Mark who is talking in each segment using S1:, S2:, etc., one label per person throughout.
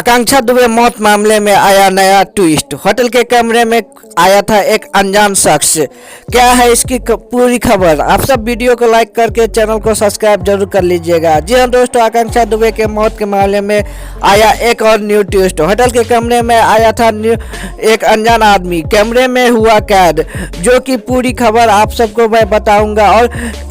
S1: आकांक्षा दुबे मौत मामले में आया नया ट्विस्ट। होटल के कमरे में आया था एक अनजान शख्स। क्या है इसकी पूरी खबर? आप सब वीडियो को लाइक करके चैनल को सब्सक्राइब जरूर कर लीजिएगा। जी हाँ दोस्तों, आकांक्षा दुबे के मौत के मामले में आया एक और न्यू ट्विस्ट। होटल के कमरे में आया था एक अनजान आदमी, कैमरे में हुआ कैद, जो कि पूरी खबर आप सबको मैं बताऊंगा। और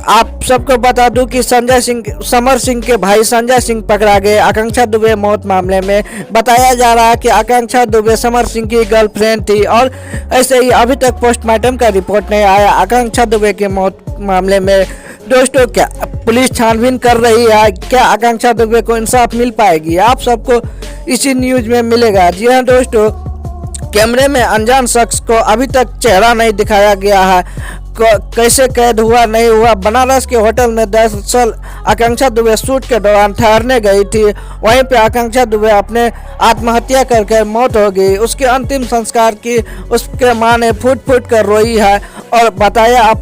S1: आप सबको बता दूं कि समर सिंह के भाई संजय सिंह पकड़ा गए आकांक्षा दुबे मौत मामले में। बताया जा रहा है कि आकांक्षा दुबे समर सिंह की गर्लफ्रेंड थी और ऐसे ही अभी तक पोस्टमार्टम का रिपोर्ट नहीं आया आकांक्षा दुबे के मौत मामले में। दोस्तों, क्या पुलिस छानबीन कर रही है? क्या आकांक्षा दुबे को इंसाफ मिल पाएगी? आप सबको इसी न्यूज में मिलेगा। जी हाँ दोस्तों, कैमरे में अनजान शख्स को अभी तक चेहरा नहीं दिखाया गया है। कैसे कैद हुआ नहीं हुआ। बनारस के होटल में दरअसल आकांक्षा दुबे शूट के दौरान ठहरने गई थी। वहीं पे आकांक्षा दुबे अपने आत्महत्या करके मौत हो गई। उसके अंतिम संस्कार की उसके मां ने फूट फूट कर रोई है और बताया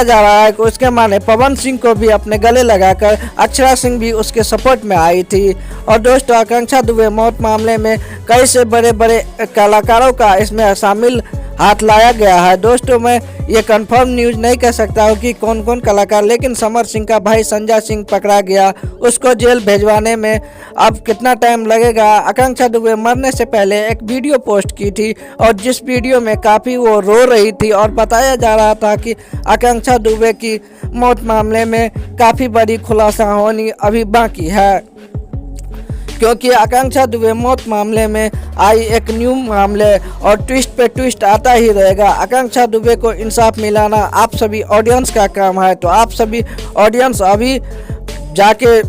S1: जा रहा है कि उसके मां ने पवन सिंह को भी अपने गले लगाकर, अक्षरा सिंह भी उसके सपोर्ट में आई थी। और दोस्तों, आकांक्षा दुबे मौत मामले में कई से बड़े बड़े कलाकारों का इसमें शामिल हाथ लाया गया है। दोस्तों, मैं ये कंफर्म न्यूज़ नहीं कह सकता हूँ कि कौन कौन कलाकार, लेकिन समर सिंह का भाई संजय सिंह पकड़ा गया। उसको जेल भेजवाने में अब कितना टाइम लगेगा। आकांक्षा दुबे मरने से पहले एक वीडियो पोस्ट की थी और जिस वीडियो में काफ़ी वो रो रही थी और बताया जा रहा था कि आकांक्षा दुबे की मौत मामले में काफ़ी बड़ी खुलासा होनी अभी बाकी है, क्योंकि आकांक्षा दुबे मौत मामले में आई एक न्यू मामले और ट्विस्ट पे ट्विस्ट आता ही रहेगा। आकांक्षा दुबे को इंसाफ मिलाना आप सभी ऑडियंस का काम है, तो आप सभी ऑडियंस अभी जाके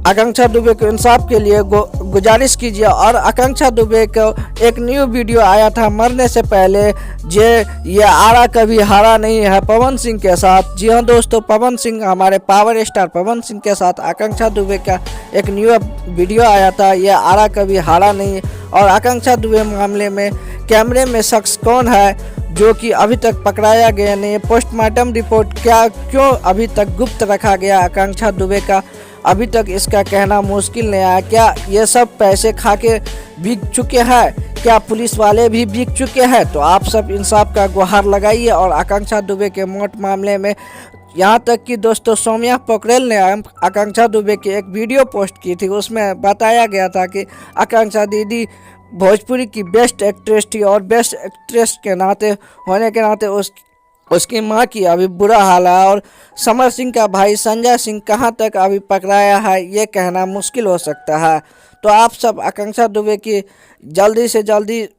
S1: आकांक्षा दुबे को इंसाफ के लिए गुजारिश कीजिए। और आकांक्षा दुबे को एक न्यू वीडियो आया था मरने से पहले, ये आरा कभी हारा नहीं है पवन सिंह के साथ। जी हाँ दोस्तों, पवन सिंह, हमारे पावर स्टार पवन सिंह के साथ आकांक्षा दुबे का एक न्यू वीडियो आया था, ये आरा कभी हारा नहीं। और आकांक्षा दुबे मामले में कैमरे में शख्स कौन है जो कि अभी तक पकड़ाया गया नहीं। पोस्टमार्टम रिपोर्ट क्यों अभी तक गुप्त रखा गया आकांक्षा दुबे का, अभी तक इसका कहना मुश्किल नहीं आया। क्या ये सब पैसे खा के बिक चुके हैं? क्या पुलिस वाले भी बिक चुके हैं? तो आप सब इंसाफ का गुहार लगाइए। और आकांक्षा दुबे के मौत मामले में यहाँ तक कि दोस्तों, सौम्या पोखरेल ने आकांक्षा दुबे की एक वीडियो पोस्ट की थी। उसमें बताया गया था कि आकांक्षा दीदी भोजपुरी की बेस्ट एक्ट्रेस थी और बेस्ट एक्ट्रेस के नाते होने के नाते उसकी मां की अभी बुरा हाल है। और समर सिंह का भाई संजय सिंह कहां तक अभी पकड़ाया है ये कहना मुश्किल हो सकता है। तो आप सब आकांक्षा दुबे की जल्दी से जल्दी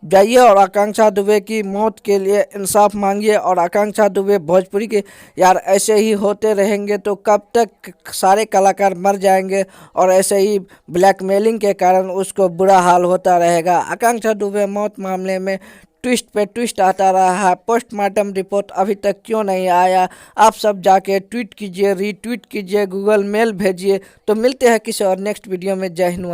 S1: जाइए और आकांक्षा दुबे की मौत के लिए इंसाफ मांगिए। और आकांक्षा दुबे भोजपुरी के यार ऐसे ही होते रहेंगे तो कब तक सारे कलाकार मर जाएंगे और ऐसे ही ब्लैकमेलिंग के कारण उसको बुरा हाल होता रहेगा। आकांक्षा दुबे मौत मामले में ट्विस्ट पे ट्विस्ट आता रहा है। पोस्टमार्टम रिपोर्ट अभी तक क्यों नहीं आया? आप सब जाके ट्वीट कीजिए, रीट्वीट कीजिए, गूगल मेल भेजिए। तो मिलते हैं किसी और नेक्स्ट वीडियो में। जय हिंद।